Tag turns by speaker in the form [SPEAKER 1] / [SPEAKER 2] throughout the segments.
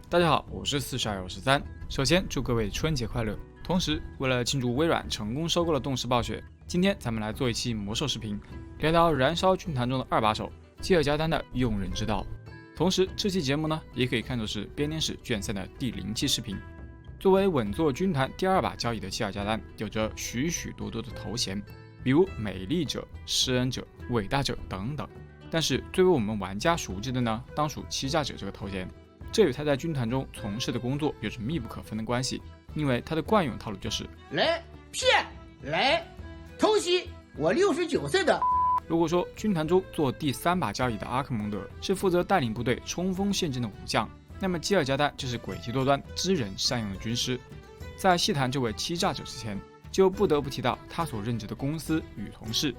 [SPEAKER 1] 大家好，我是4253。首先祝各位春节快乐。同时，为了庆祝微软成功收购了动视暴雪，今天咱们来做一期魔兽视频，聊聊燃烧军团中的二把手基尔加丹的用人之道。同时，这期节目呢，也可以看作是编年史卷3的第0期视频。作为稳坐军团第2把交椅的基尔加丹，有着许许多多的头衔，比如美丽者、施恩者、伟大者等等。但是最为我们玩家熟知的呢，当属欺诈者这个头衔。这与他在军团中从事的工作有着密不可分的关系，因为他的惯用套路就是
[SPEAKER 2] 来骗来偷袭我69岁的。
[SPEAKER 1] 如果说军团中做第3把交椅的阿克蒙德是负责带领部队冲锋陷阵的武将，那么基尔加丹就是诡计多端、知人善用的军师。在细谈这位欺诈者之前，就不得不提到他所任职的公司与同事。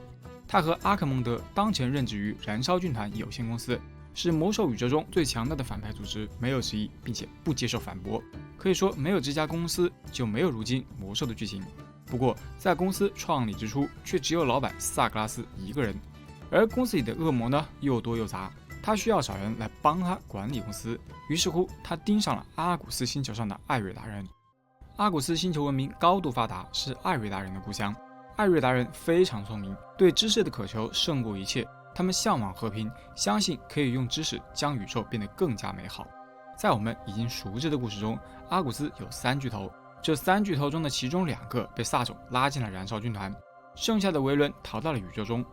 [SPEAKER 1] 他和阿克蒙德当前任职于燃烧军团有限公司，是魔兽宇宙中最强大的反派组织，没有之一，并且不接受反驳。可以说，没有这家公司，就没有如今魔兽的剧情。不过，在公司创立之初，却只有老板萨格拉斯一个人，而公司里的恶魔呢，又多又杂。他需要找人来帮他管理公司，于是乎，他盯上了阿古斯星球上的艾瑞达人。阿古斯星球文明高度发达，是艾瑞达人的故乡。艾瑞达人非常聪明，对知识的渴求胜过一切。他们向往和平，相信可以用知识将宇宙变得更加美好。在我们已经熟知的故事中，阿古斯有3巨头，这3巨头中的其中2个被萨种拉进了燃烧军团，剩下的维伦逃到了宇宙中。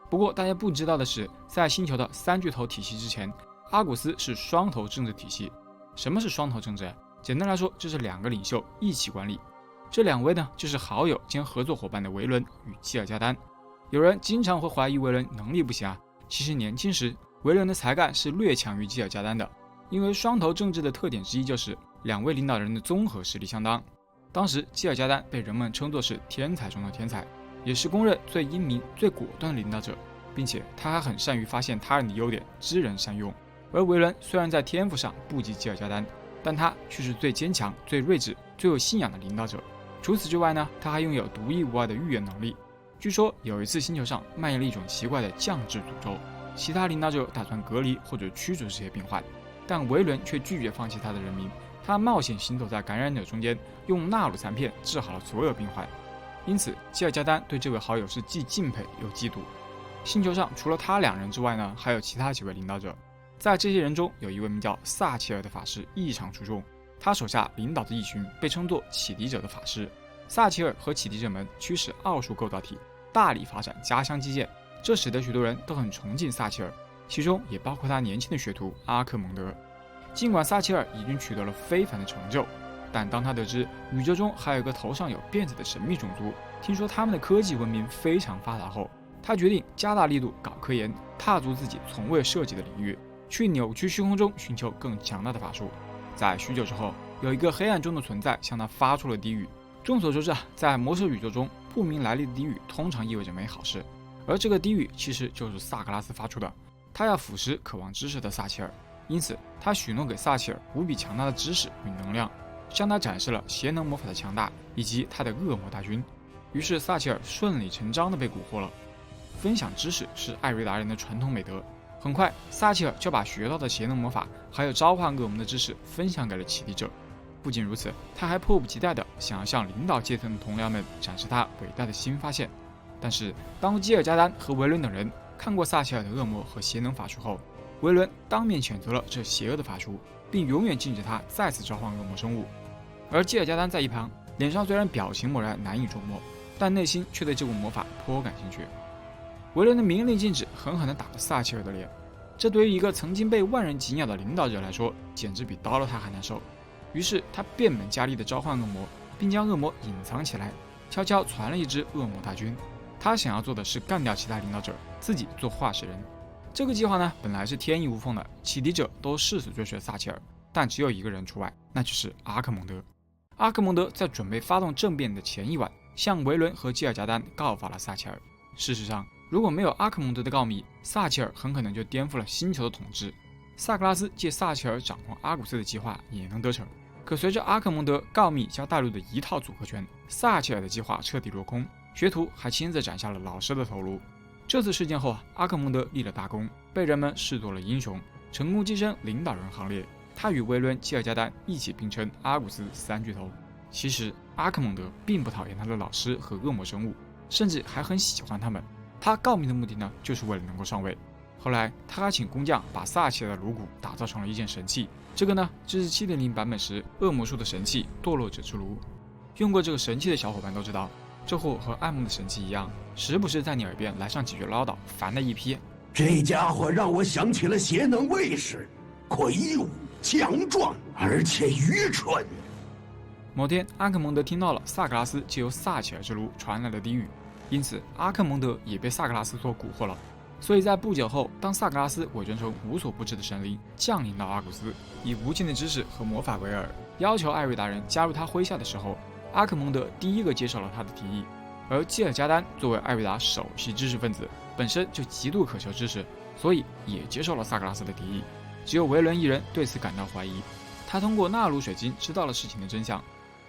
[SPEAKER 1] 不过大家不知道的是，在星球的3巨头体系之前，阿古斯是双头政治体系。什么是双头政治？简单来说，就是2个领袖一起管理。这2位呢，就是好友兼合作伙伴的维伦与基尔加丹。有人经常会怀疑维伦能力不行啊，其实年轻时维伦的才干是略强于基尔加丹的，因为双头政治的特点之一就是2位领导人的综合实力相当。当时基尔加丹被人们称作是天才中的天才，也是公认最英明最果断的领导者，并且他还很善于发现他人的优点，知人善用。而维伦虽然在天赋上不及基尔加丹，但他却是最坚强最睿智最有信仰的领导者。除此之外呢，他还拥有独一无二的预言能力。据说有一次星球上蔓延了一种奇怪的降智诅咒，其他领导者打算隔离或者驱逐这些病患，但维伦却拒绝放弃他的人民。他冒险行走在感染者中间，用纳鲁残片治好了所有病患。因此基尔加丹对这位好友是既敬佩又嫉妒。星球上除了他2人之外呢，还有其他几位领导者。在这些人中，有一位名叫萨切尔的法师异常出众，他手下领导着一群被称作启迪者的法师。萨切尔和启迪者们驱使奥数构造体，大力发展家乡基建，这使得许多人都很崇敬萨切尔，其中也包括他年轻的学徒阿克蒙德。尽管萨切尔已经取得了非凡的成就，但当他得知宇宙中还有个头上有辫子的神秘种族，听说他们的科技文明非常发达后，他决定加大力度搞科研，踏足自己从未涉及的领域，去扭曲虚空中寻求更强大的法术。在许久之后，有一个黑暗中的存在向他发出了低语。众所周知在魔兽宇宙中，不明来历的低语通常意味着没好事，而这个低语其实就是萨格拉斯发出的。他要腐蚀渴望知识的萨切尔，因此他许诺给萨切尔无比强大的知识与能量，向他展示了邪能魔法的强大以及他的恶魔大军。于是萨切尔顺理成章地被蛊惑了。分享知识是艾瑞达人的传统美德。很快，萨切尔就把学到的邪能魔法还有召唤恶魔的知识分享给了启迪者。不仅如此，他还迫不及待地想要向领导阶层的同僚们展示他伟大的新发现。但是，当基尔加丹和维伦等人看过萨切尔的恶魔和邪能法术后，维伦当面谴责了这邪恶的法术，并永远禁止他再次召唤恶魔生物。而基尔加丹在一旁，脸上虽然表情漠然难以捉摸，但内心却对这股魔法颇感兴趣。维伦的明令禁止狠狠地打了萨切尔的脸，这对于一个曾经被万人敬仰的领导者来说，简直比刀了他还难受。于是他变本加厉地召唤恶魔，并将恶魔隐藏起来，悄悄传了一支恶魔大军。他想要做的是干掉其他领导者，自己做化石人。这个计划呢，本来是天衣无缝的，启迪者都誓死追随萨切尔，但只有一个人除外，那就是阿克蒙德。阿克蒙德在准备发动政变的前一晚，向维伦和基尔加丹告发了萨切尔。事实上，如果没有阿克蒙德的告密，萨切尔很可能就颠覆了星球的统治。萨格拉斯借萨切尔掌控阿古斯的计划也能得逞。可随着阿克蒙德告密加带入的一套组合拳，萨切尔的计划彻底落空，学徒还亲自斩下了老师的头颅。这次事件后，阿克蒙德立了大功，被人们视作了英雄，成功跻身领导人行列。他与维伦·基尔加丹一起并称阿古斯三巨头。其实阿克蒙德并不讨厌他的老师和恶魔生物，甚至还很喜欢他们。他告密的目的呢，就是为了能够上位。后来他还请工匠把萨奇尔的颅骨打造成了一件神器，这个呢就是 7.0 版本时恶魔术的神器堕落者之颅。用过这个神器的小伙伴都知道，这货和艾蒙的神器一样，时不时在你耳边来上几句唠叨，烦的一批。
[SPEAKER 3] 这家伙让我想起了邪能卫士，魁梧、强壮，而且愚蠢。
[SPEAKER 1] 某天，阿克蒙德听到了萨格拉斯借由萨奇尔之炉传来的低语，因此阿克蒙德也被萨格拉斯所蛊惑了。所以在不久后，当萨格拉斯伪装成无所不知的神灵降临到阿古斯，以无尽的知识和魔法为饵，要求艾瑞达人加入他麾下的时候，阿克蒙德第一个接受了他的提议。而基尔加丹作为艾瑞达首席知识分子，本身就极度渴求知识，所以也接受了萨格拉斯的提议。只有维伦一人对此感到怀疑，他通过纳鲁水晶知道了事情的真相。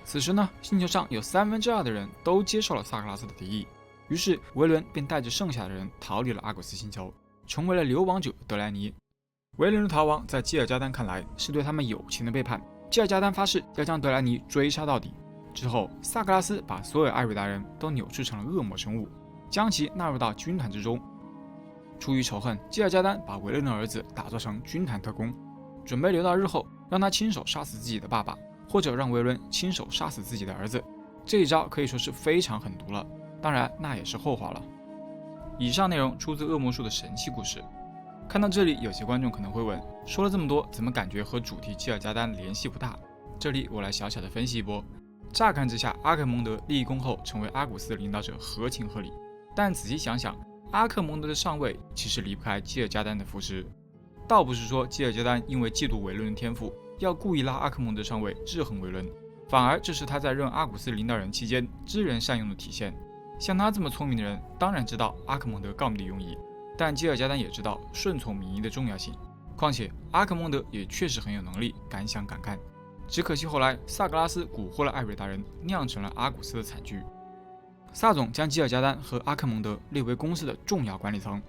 [SPEAKER 1] 此时呢，星球上有2/3的人都接受了萨格拉斯的提议，于是维伦便带着剩下的人逃离了阿古斯星球，成为了流亡者德莱尼。维伦的逃亡在基尔加丹看来是对他们友情的背叛，基尔加丹发誓要将德莱尼追杀到底。之后，萨格拉斯把所有艾瑞达人都扭曲成了恶魔生物，将其纳入到军团之中。出于仇恨，基尔加丹把维伦的儿子打造成军团特工，准备留到日后让他亲手杀死自己的爸爸，或者让维伦亲手杀死自己的儿子。这一招可以说是非常狠毒了，当然那也是后话了。以上内容出自恶魔术的神奇故事。看到这里，有些观众可能会问，说了这么多，怎么感觉和主题基尔加丹联系不大？这里我来小小的分析一波。乍看之下，阿克蒙德立功后成为阿古斯的领导者合情合理，但仔细想想，阿克蒙德的上位其实离不开基尔加丹的扶持。倒不是说基尔加丹因为嫉妒维伦的天赋，要故意拉阿克蒙德上位制衡维伦，反而这是他在任阿古斯领导人期间知人善用的体现。像他这么聪明的人，当然知道阿克蒙德告密的用意，但基尔加丹也知道顺从民意的重要性。况且阿克蒙德也确实很有能力，敢想敢干。只可惜后来萨格拉斯蛊惑了艾瑞达人，酿成了阿古斯的惨剧。萨总将基尔加丹和阿克蒙德列为公司的重要管理层，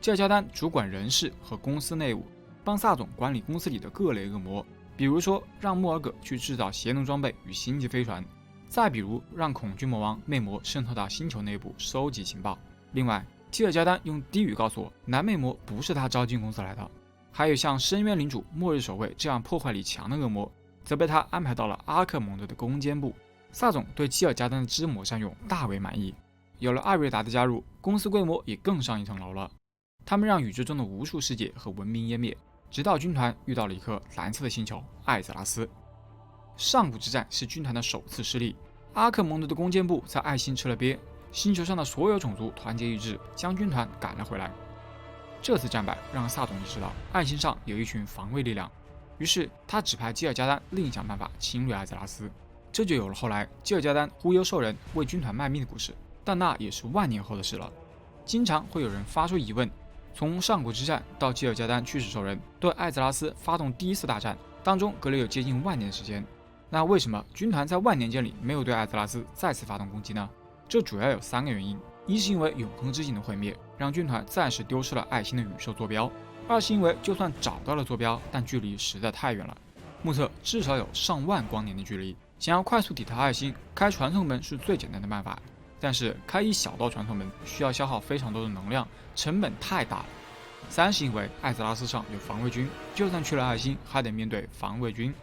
[SPEAKER 1] 基尔加丹主管人事和公司内务，帮萨总管理公司里的各类恶魔，比如说让莫尔葛去制造邪能装备与星际飞船，再比如让恐惧魔王魅魔渗透到星球内部收集情报。另外，基尔加丹用低语告诉我，男魅魔不是他招进公司来的。还有像深渊领主、末日守卫这样破坏力强的恶魔，则被他安排到了阿克蒙德的攻坚部。萨总对基尔加丹的知魔善用大为满意，有了艾瑞达的加入，公司规模也更上一层楼了。他们让宇宙中的无数世界和文明湮灭，直到军团遇到了一颗蓝色的星球艾泽拉斯。上古之战是军团的首次失利，阿克蒙德的攻坚部在爱星吃了瘪，星球上的所有种族团结一致，将军团赶了回来。这次战败让萨总意识到爱星上有一群防卫力量，于是他指派基尔加丹另想办法侵略艾泽拉斯，这就有了后来基尔加丹忽悠兽人为军团卖命的故事。但那也是万年后的事了。经常会有人发出疑问，从上古之战到基尔加丹驱使兽人对艾泽拉斯发动第一次大战，当中隔了有接近万年的时间，那为什么军团在万年间里没有对艾泽拉斯再次发动攻击呢？这主要有3个原因：一是因为永恒之井的毁灭让军团暂时丢失了爱星的宇宙坐标；二是因为就算找到了坐标，但距离实在太远了，目测至少有上万光年的距离，想要快速抵达爱星，开传送门是最简单的办法，但是开一小道传送门需要消耗非常多的能量，成本太大了。3是因为艾泽拉斯上有防卫军，就算去了爱星还得面对防卫军，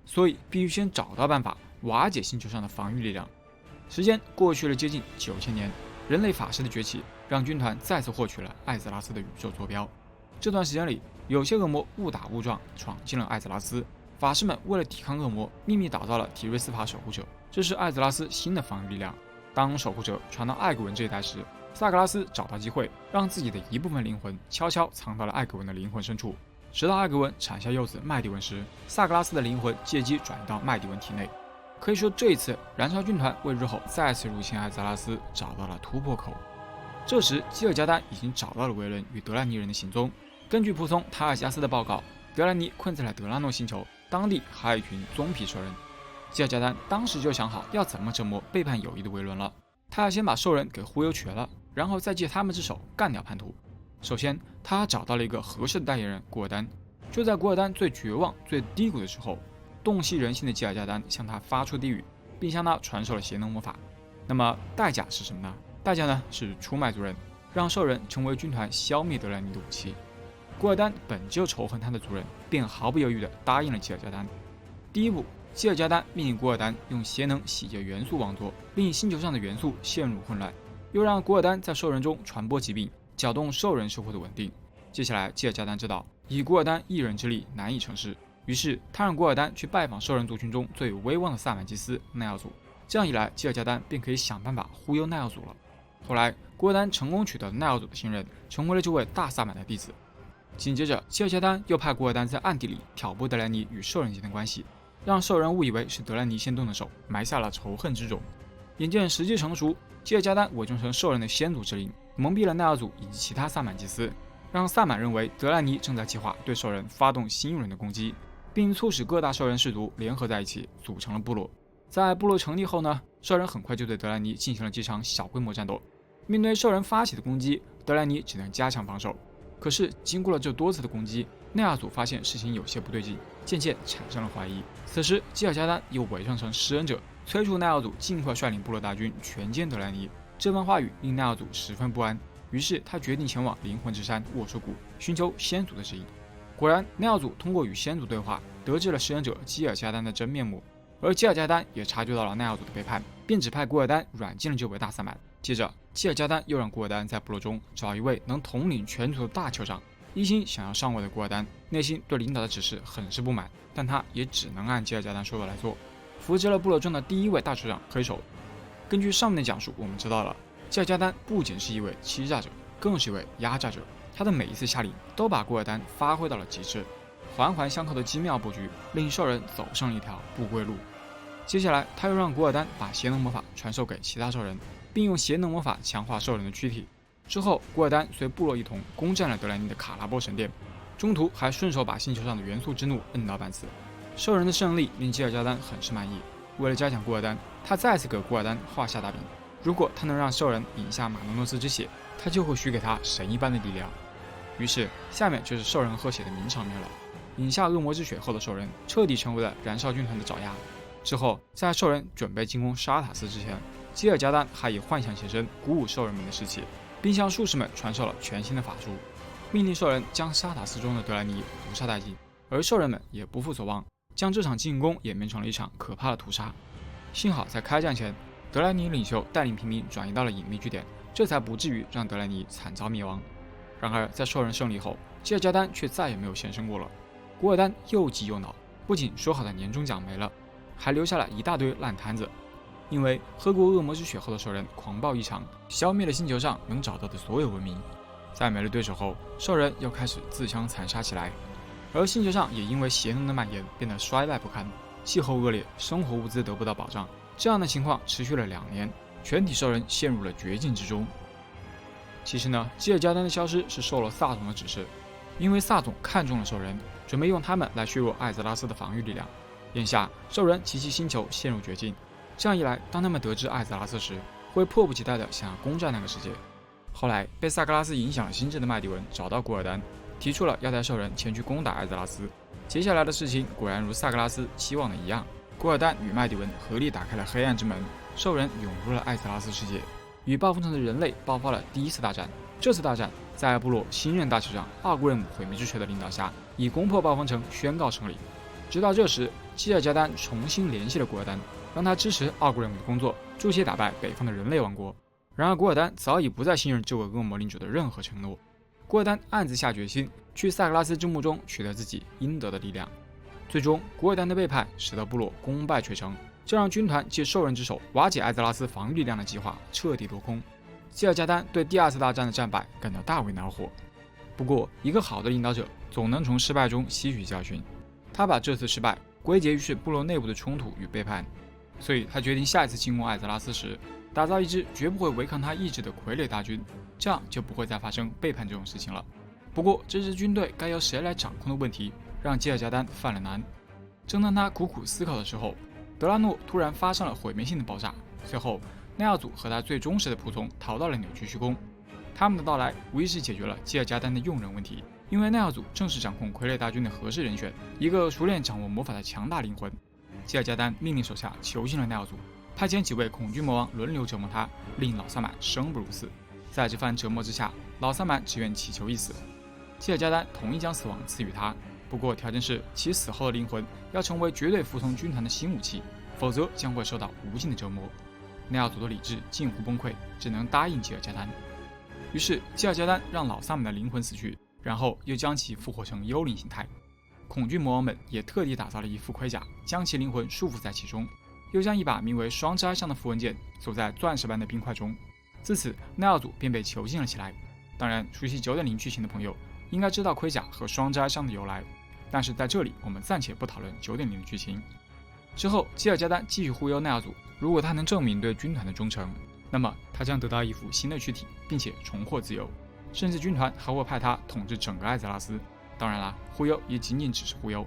[SPEAKER 1] 所以必须先找到办法瓦解星球上的防御力量。时间过去了接近9000年，人类法师的崛起让军团再次获取了艾泽拉斯的宇宙坐标。这段时间里，有些恶魔误打误撞闯进了艾泽拉斯，法师们为了抵抗恶魔，秘密打造了提瑞斯法守护者，这是艾泽拉斯新的防御力量。当守护者传到艾格文这一代时，萨格拉斯找到机会，让自己的一部分灵魂悄悄藏到了艾格文的灵魂深处，直到艾格文产下幼子麦迪文时，萨格拉斯的灵魂借机转移到麦迪文体内。可以说，这一次燃烧军团为日后再次入侵艾泽拉斯找到了突破口。这时，基尔加丹已经找到了维伦与德兰尼人的行踪。根据仆从塔尔加斯的报告，德兰尼困在了德拉诺星球，当地还有一群棕皮兽人。基尔加丹当时就想好要怎么折磨背叛友谊的维伦了，他要先把兽人给忽悠瘸了，然后再借他们之手干掉叛徒。首先，他找到了一个合适的代言人古尔丹。就在古尔丹最绝望、最低谷的时候，洞悉人性的吉尔加丹向他发出地狱，并向他传授了邪能魔法。那么代价是什么呢？代价呢是出卖族人，让兽人成为军团消灭德莱尼的武器。古尔丹本就仇恨他的族人，便毫不犹豫地答应了吉尔加丹。第一步，吉尔加丹命令古尔丹用邪能洗劫元素王座，令星球上的元素陷入混乱，又让古尔丹在兽人中传播疾病，搅动兽人社会的稳定。接下来，吉尔加丹知道以古尔丹一人之力难以成事，于是他让古尔丹去拜访兽人族群中最威望的萨满祭司奈奥祖。这样一来，吉尔加丹便可以想办法忽悠奈奥祖了。后来，古尔丹成功取得了奈奥祖的信任，成为了这位大萨满的弟子。紧接着，吉尔加丹又派古尔丹在暗地里挑拨德莱尼与兽人间的关系，让兽人误以为是德莱尼先动的手，埋下了仇恨之种。眼见时机成熟，吉尔加丹伪装成兽人的先祖之灵，蒙蔽了奈奥祖以及其他萨满祭司，让萨满认为德莱尼正在计划对兽人发动新一轮的攻击，并促使各大兽人氏族联合在一起，组成了部落。在部落成立后呢，兽人很快就对德莱尼进行了几场小规模战斗。面对兽人发起的攻击，德莱尼只能加强防守。可是经过了这多次的攻击，奈亚祖发现事情有些不对劲，渐渐产生了怀疑。此时，吉尔加丹又伪装成食人者，催促奈亚祖尽快率领部落大军全歼德莱尼。这番话语令奈亚祖十分不安，于是他决定前往灵魂之山沃索谷，寻求先祖的指引。果然，奈亚祖通过与先祖对话，得知了食人者吉尔加丹的真面目。而吉尔加丹也察觉到了奈奥祖的背叛，便指派古尔丹软禁了这位大萨满。接着，吉尔加丹又让古尔丹在部落中找一位能统领全族的大酋长。一心想要上位的古尔丹，内心对领导的指示很是不满，但他也只能按吉尔加丹说的来做，扶植了部落中的第一位大酋长黑手。根据上面的讲述，我们知道了吉尔加丹不仅是一位欺诈者，更是一位压榨者。他的每一次下令都把古尔丹发挥到了极致，环环相扣的精妙布局令兽人走上了一条不归路。接下来，他又让古尔丹把邪能魔法传授给其他兽人，并用邪能魔法强化兽人的躯体。之后，古尔丹随部落一同攻占了德莱尼的卡拉波神殿，中途还顺手把星球上的元素之怒摁倒半死。兽人的胜利令吉尔加丹很是满意。为了嘉奖古尔丹，他再次给古尔丹画下大饼，如果他能让兽人饮下马诺诺斯之血，他就会许给他神一般的力量。于是，下面就是兽人喝血的名场面了。饮下恶魔之血后的兽人彻底成为了燃烧军团的爪牙。之后，在兽人准备进攻沙塔斯之前，吉尔加丹还以幻想邪神鼓舞兽人们的士气，并向术士们传授了全新的法术，命令兽人将沙塔斯中的德莱尼屠杀殆尽。而兽人们也不负所望，将这场进攻演变成了一场可怕的屠杀。幸好在开战前，德莱尼领袖带领平民转移到了隐秘据点，这才不至于让德莱尼惨遭灭亡。然而，在兽人胜利后，吉尔加丹却再也没有现身过了。古尔丹又急又恼，不仅说好的年终奖没了，还留下了一大堆烂摊子。因为喝过恶魔之血后的兽人狂暴异常，消灭了星球上能找到的所有文明。在没了对手后，兽人又开始自相残杀起来，而星球上也因为邪能的蔓延变得衰败不堪，气候恶劣，生活物资得不到保障。这样的情况持续了2年，全体兽人陷入了绝境之中。其实呢，吉尔加丹的消失是受了萨总的指示，因为萨总看中了兽人，准备用他们来削弱艾泽拉斯的防御力量。眼下，兽人及其星球陷入绝境，这样一来，当他们得知艾泽拉斯时，会迫不及待地想要攻占那个世界。后来，被萨格拉斯影响了心智的麦迪文找到古尔丹，提出了要带兽人前去攻打艾泽拉斯。接下来的事情果然如萨格拉斯期望的一样，古尔丹与麦迪文合力打开了黑暗之门，兽人涌入了艾泽拉斯世界，与暴风城的人类爆发了第一次大战。这次大战在部落新任大酋长奥古瑞姆毁灭之锤的领导下，以攻破暴风城宣告胜利。直到这时，吉尔加丹重新联系了古尔丹，让他支持奥古瑞姆的工作，助其打败北方的人类王国。然而，古尔丹早已不再信任这位恶魔领主的任何承诺。古尔丹暗自下决心，去萨格拉斯之墓中取得自己应得的力量。最终，古尔丹的背叛使得部落功败垂成，这让军团借兽人之手瓦解艾泽拉斯防御力量的计划彻底落空。吉尔加丹对第2次大战的战败感到大为恼火。不过，一个好的领导者总能从失败中吸取教训。他把这次失败归结于是部落内部的冲突与背叛，所以他决定下一次进攻艾泽拉斯时，打造一支绝不会违抗他意志的傀儡大军，这样就不会再发生背叛这种事情了。不过，这支军队该由谁来掌控的问题，让吉尔加丹犯了难。正当他苦苦思考的时候，德拉诺突然发生了毁灭性的爆炸，随后奈奥祖和他最忠实的仆从逃到了扭曲虚空。他们的到来无疑是解决了吉尔加丹的用人问题，因为奈奥祖正是掌控傀儡大军的合适人选，一个熟练掌握魔法的强大灵魂。吉尔加丹命令手下囚禁了奈奥祖，派遣几位恐惧魔王轮流折磨他，令老萨满生不如死。在这番折磨之下，老萨满只愿祈求一死。吉尔加丹同意将死亡赐予他，不过条件是其死后的灵魂要成为绝对服从军团的新武器，否则将会受到无尽的折磨。奈奥祖的理智近乎崩溃，只能答应吉尔加丹。于是吉尔加丹让老萨满的灵魂死去，然后又将其复活成幽灵形态。恐惧魔王们也特地打造了一副盔甲，将其灵魂束缚在其中，又将一把名为双之哀伤的符文剑锁在钻石般的冰块中。自此，奈奥祖便被囚禁了起来。当然，熟悉9.0剧情的朋友应该知道盔甲和双之哀伤的由来，但是在这里我们暂且不讨论9.0的剧情。之后，吉尔加丹继续忽悠奈奥祖，如果他能证明对军团的忠诚，那么他将得到一副新的躯体，并且重获自由，甚至军团还会派他统治整个艾泽拉斯。当然啦，忽悠也仅仅只是忽悠。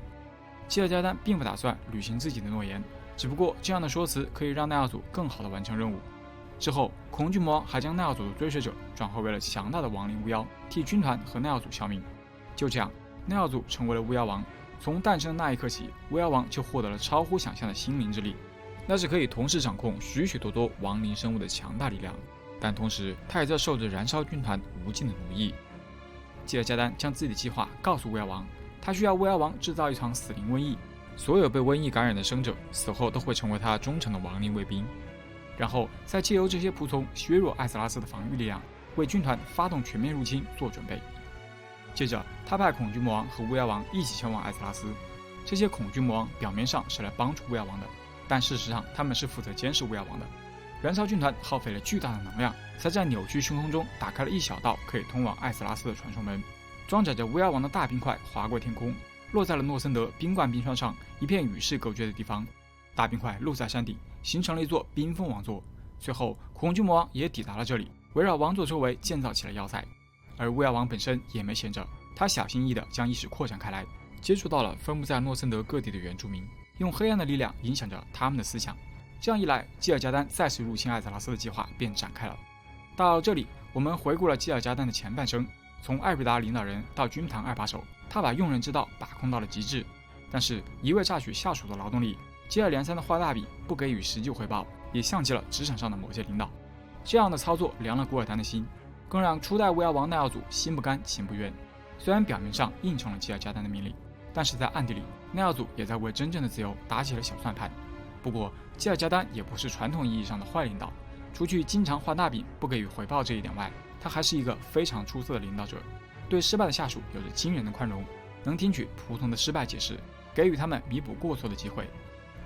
[SPEAKER 1] 吉尔加丹并不打算履行自己的诺言，只不过这样的说辞可以让奈奥祖更好地完成任务。之后，恐惧魔王还将奈奥祖的追随者转化为了强大的亡灵巫妖，替军团和奈奥祖效命。就这样，奈奥祖成为了巫妖王。从诞生的那一刻起，巫妖王就获得了超乎想象的心灵之力，那是可以同时掌控许许多多亡灵生物的强大力量。但同时，他也在受着燃烧军团无尽的奴役。吉尔加丹将自己的计划告诉巫妖王，他需要巫妖王制造一场死灵瘟疫，所有被瘟疫感染的生者死后都会成为他忠诚的亡灵卫兵，然后再借由这些仆从削弱艾泽拉斯的防御力量，为军团发动全面入侵做准备。接着，他派恐惧魔王和巫妖王一起前往艾泽拉斯。这些恐惧魔王表面上是来帮助巫妖王的，但事实上他们是负责监视巫妖王的。燃烧军团耗费了巨大的能量，才在扭曲虚空中打开了一小道可以通往艾泽拉斯的传送门。装载着巫妖王的大冰块划过天空，落在了诺森德冰冠冰川上一片与世隔绝的地方。大冰块落在山顶，形成了一座冰封王座。随后，恐惧魔王也抵达了这里，围绕王座周围建造起了要塞。而巫妖王本身也没闲着，他小心翼翼地将意识扩展开来，接触到了分布在诺森德各地的原住民，用黑暗的力量影响着他们的思想。这样一来，吉尔加丹再次入侵艾泽拉斯的计划便展开了。到这里，我们回顾了吉尔加丹的前半生，从艾瑞达领导人到军团二把手，他把用人之道把控到了极致。但是，一味榨取下属的劳动力，接二连三的画大饼，不给予实际回报，也像极了职场上的某些领导。这样的操作凉了古尔丹的心，更让初代巫妖王奈奥祖心不甘情不愿。虽然表面上应承了吉尔加丹的命令，但是在暗地里，奈奥祖也在为真正的自由打起了小算盘。不过，吉尔加丹也不是传统意义上的坏领导，除去经常画大饼不给予回报这一点外，他还是一个非常出色的领导者，对失败的下属有着惊人的宽容，能听取仆从的失败解释，给予他们弥补过错的机会。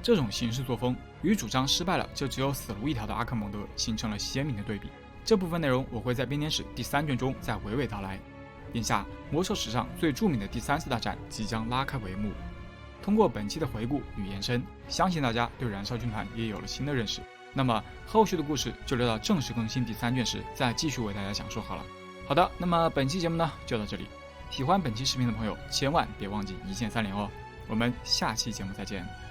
[SPEAKER 1] 这种行事作风与主张失败了就只有死路一条的阿克蒙德形成了鲜明的对比。这部分内容我会在编年史第3卷中再娓娓道来。眼下，魔兽史上最著名的第3次大战即将拉开帷幕。通过本期的回顾与延伸，相信大家对燃烧军团也有了新的认识。那么后续的故事就留到正式更新第3卷时再继续为大家讲述好了。好的，那么本期节目呢就到这里。喜欢本期视频的朋友，千万别忘记一键3连哦。我们下期节目再见。